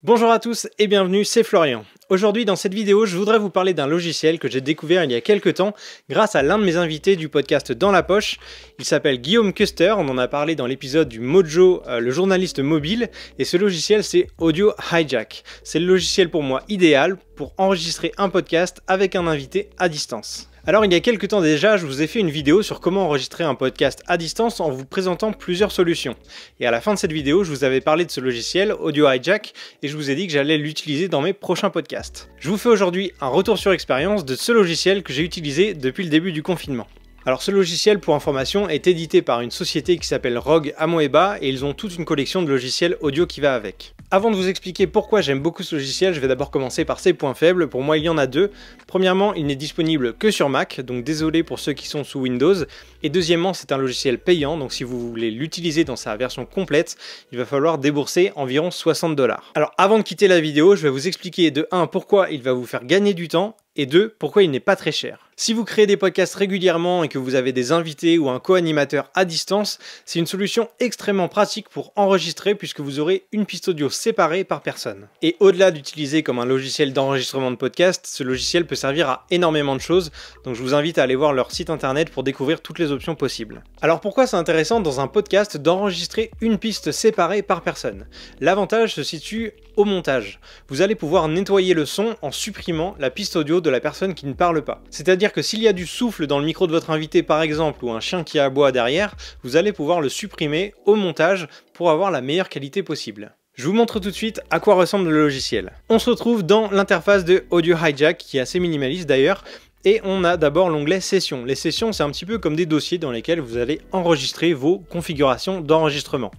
Bonjour à tous et bienvenue, c'est Florian. Aujourd'hui dans cette vidéo, je voudrais vous parler d'un logiciel que j'ai découvert il y a quelques temps grâce à l'un de mes invités du podcast Dans la Poche. Il s'appelle Guillaume Custer, on en a parlé dans l'épisode du Mojo, le journaliste mobile, et ce logiciel c'est Audio Hijack. C'est le logiciel pour moi idéal pour enregistrer un podcast avec un invité à distance. Alors il y a quelques temps déjà, je vous ai fait une vidéo sur comment enregistrer un podcast à distance en vous présentant plusieurs solutions. Et à la fin de cette vidéo, je vous avais parlé de ce logiciel, Audio Hijack, et je vous ai dit que j'allais l'utiliser dans mes prochains podcasts. Je vous fais aujourd'hui un retour sur expérience de ce logiciel que j'ai utilisé depuis le début du confinement. Alors ce logiciel, pour information, est édité par une société qui s'appelle Rogue Amoeba et ils ont toute une collection de logiciels audio qui va avec. Avant de vous expliquer pourquoi j'aime beaucoup ce logiciel, je vais d'abord commencer par ses points faibles. Pour moi, il y en a deux. Premièrement, il n'est disponible que sur Mac, donc désolé pour ceux qui sont sous Windows. Et deuxièmement, c'est un logiciel payant, donc si vous voulez l'utiliser dans sa version complète, il va falloir débourser environ 60 $. Alors avant de quitter la vidéo, je vais vous expliquer de 1 pourquoi il va vous faire gagner du temps, et 2 pourquoi il n'est pas très cher. Si vous créez des podcasts régulièrement et que vous avez des invités ou un co-animateur à distance, c'est une solution extrêmement pratique pour enregistrer puisque vous aurez une piste audio séparée par personne. Et au-delà d'utiliser comme un logiciel d'enregistrement de podcast, ce logiciel peut servir à énormément de choses, donc je vous invite à aller voir leur site internet pour découvrir toutes les options possibles. Alors pourquoi c'est intéressant dans un podcast d'enregistrer une piste séparée par personne? L'avantage se situe au montage. Vous allez pouvoir nettoyer le son en supprimant la piste audio de la personne qui ne parle pas. C'est-à-dire que s'il y a du souffle dans le micro de votre invité par exemple, ou un chien qui aboie derrière, vous allez pouvoir le supprimer au montage pour avoir la meilleure qualité possible. Je vous montre tout de suite à quoi ressemble le logiciel. On se retrouve dans l'interface de Audio Hijack, qui est assez minimaliste d'ailleurs, et on a d'abord l'onglet Sessions. Les sessions, c'est un petit peu comme des dossiers dans lesquels vous allez enregistrer vos configurations d'enregistrement.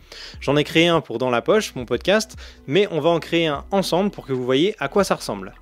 J'en ai créé un pour Dans la Poche, mon podcast, mais on va en créer un ensemble pour que vous voyez à quoi ça ressemble.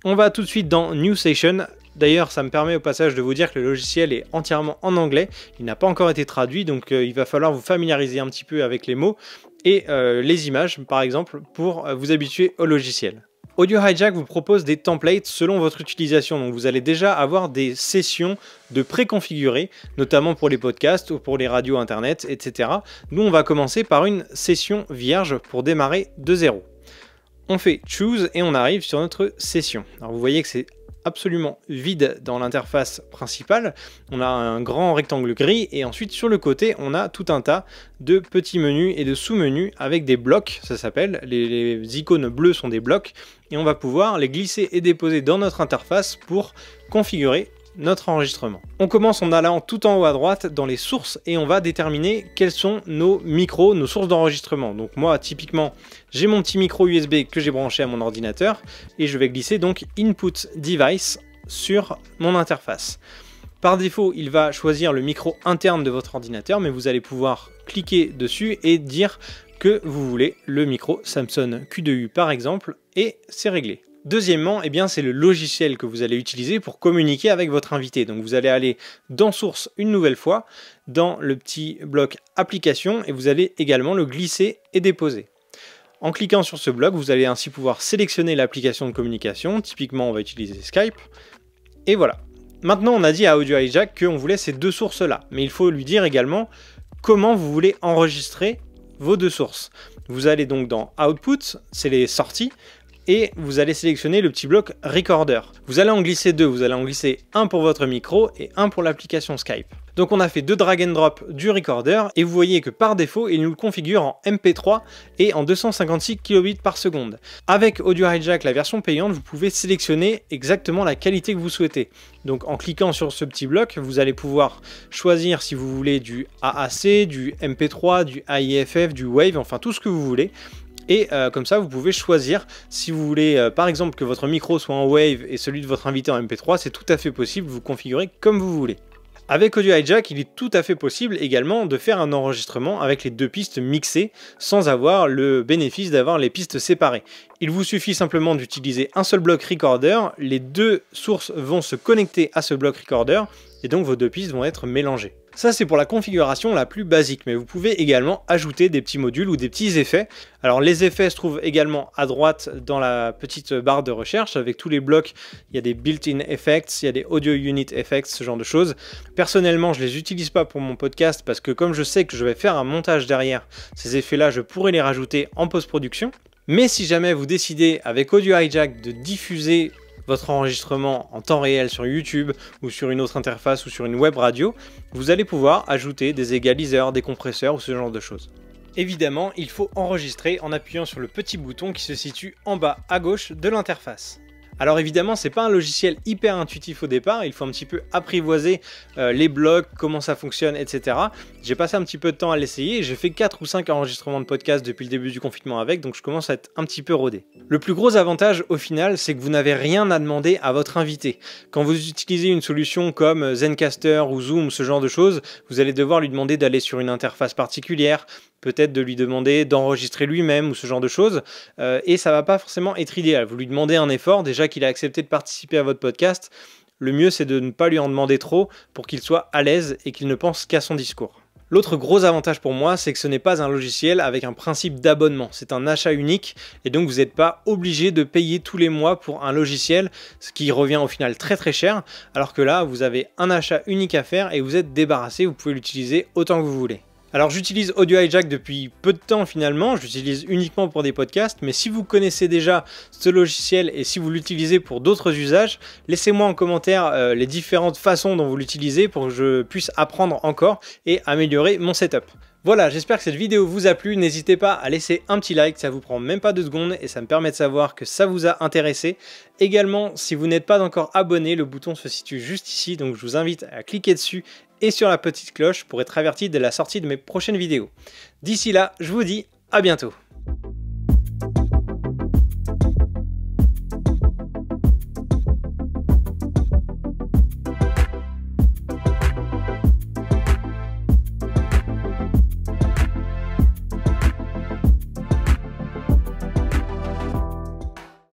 On va tout de suite dans New Session. D'ailleurs, ça me permet au passage de vous dire que le logiciel est entièrement en anglais. Il n'a pas encore été traduit, donc il va falloir vous familiariser un petit peu avec les mots et les images, par exemple, pour vous habituer au logiciel. Audio Hijack vous propose des templates selon votre utilisation, donc vous allez déjà avoir des sessions de préconfigurées, notamment pour les podcasts ou pour les radios internet, etc. Nous, on va commencer par une session vierge pour démarrer de zéro. On fait Choose et on arrive sur notre session. Alors vous voyez que c'est absolument vide dans l'interface principale. On a un grand rectangle gris et ensuite sur le côté on a tout un tas de petits menus et de sous-menus avec des blocs, ça s'appelle. Les icônes bleues sont des blocs et on va pouvoir les glisser et déposer dans notre interface pour configurer notre enregistrement. On commence en allant tout en haut à droite dans les sources et on va déterminer quels sont nos micros, nos sources d'enregistrement. Donc moi typiquement j'ai mon petit micro USB que j'ai branché à mon ordinateur et je vais glisser donc Input Device sur mon interface. Par défaut il va choisir le micro interne de votre ordinateur, mais vous allez pouvoir cliquer dessus et dire que vous voulez le micro Samson Q2U par exemple et c'est réglé. Deuxièmement, eh bien, c'est le logiciel que vous allez utiliser pour communiquer avec votre invité. Donc vous allez aller dans Source une nouvelle fois, dans le petit bloc Application, et vous allez également le glisser et déposer. En cliquant sur ce bloc, vous allez ainsi pouvoir sélectionner l'application de communication. Typiquement, on va utiliser Skype. Et voilà. Maintenant, on a dit à Audio Hijack qu'on voulait ces deux sources-là. Mais il faut lui dire également comment vous voulez enregistrer vos deux sources. Vous allez donc dans Output, c'est les sorties, et vous allez sélectionner le petit bloc Recorder. Vous allez en glisser deux, vous allez en glisser un pour votre micro et un pour l'application Skype. Donc on a fait deux drag and drop du recorder et vous voyez que par défaut il nous le configure en MP3 et en 256 kilobits par seconde. Avec Audio Hijack, la version payante, vous pouvez sélectionner exactement la qualité que vous souhaitez. Donc en cliquant sur ce petit bloc, vous allez pouvoir choisir si vous voulez du AAC, du MP3, du AIFF, du Wave, enfin tout ce que vous voulez. Et comme ça, vous pouvez choisir si vous voulez, par exemple, que votre micro soit en Wave et celui de votre invité en MP3, c'est tout à fait possible, vous configurez comme vous voulez. Avec Audio Hijack, il est tout à fait possible également de faire un enregistrement avec les deux pistes mixées sans avoir le bénéfice d'avoir les pistes séparées. Il vous suffit simplement d'utiliser un seul bloc recorder, les deux sources vont se connecter à ce bloc recorder et donc vos deux pistes vont être mélangées. Ça c'est pour la configuration la plus basique, mais vous pouvez également ajouter des petits modules ou des petits effets. Alors les effets se trouvent également à droite dans la petite barre de recherche avec tous les blocs. Il y a des built-in effects, il y a des audio unit effects, ce genre de choses. Personnellement je les utilise pas pour mon podcast parce que comme je sais que je vais faire un montage derrière, ces effets là je pourrais les rajouter en post-production. Mais si jamais vous décidez avec Audio Hijack de diffuser votre enregistrement en temps réel sur YouTube ou sur une autre interface ou sur une web radio, vous allez pouvoir ajouter des égaliseurs, des compresseurs ou ce genre de choses. Évidemment, il faut enregistrer en appuyant sur le petit bouton qui se situe en bas à gauche de l'interface. Alors évidemment, c'est pas un logiciel hyper intuitif au départ, il faut un petit peu apprivoiser les blocs, comment ça fonctionne, etc. J'ai passé un petit peu de temps à l'essayer, j'ai fait 4 ou 5 enregistrements de podcast depuis le début du confinement avec, donc je commence à être un petit peu rodé. Le plus gros avantage au final, c'est que vous n'avez rien à demander à votre invité. Quand vous utilisez une solution comme Zencastr ou Zoom, ce genre de choses, vous allez devoir lui demander d'aller sur une interface particulière, peut-être de lui demander d'enregistrer lui-même ou ce genre de choses, et ça va pas forcément être idéal. Vous lui demandez un effort, déjà qu'il a accepté de participer à votre podcast, le mieux c'est de ne pas lui en demander trop pour qu'il soit à l'aise et qu'il ne pense qu'à son discours. L'autre gros avantage pour moi, c'est que ce n'est pas un logiciel avec un principe d'abonnement, c'est un achat unique et donc vous n'êtes pas obligé de payer tous les mois pour un logiciel, ce qui revient au final très très cher, alors que là vous avez un achat unique à faire et vous êtes débarrassé, vous pouvez l'utiliser autant que vous voulez. Alors j'utilise Audio Hijack depuis peu de temps finalement, j'utilise uniquement pour des podcasts, mais si vous connaissez déjà ce logiciel et si vous l'utilisez pour d'autres usages, laissez-moi en commentaire les différentes façons dont vous l'utilisez pour que je puisse apprendre encore et améliorer mon setup. Voilà, j'espère que cette vidéo vous a plu, n'hésitez pas à laisser un petit like, ça vous prend même pas 2 secondes et ça me permet de savoir que ça vous a intéressé. Également, si vous n'êtes pas encore abonné, le bouton se situe juste ici, donc je vous invite à cliquer dessus et sur la petite cloche pour être averti de la sortie de mes prochaines vidéos. D'ici là, je vous dis à bientôt.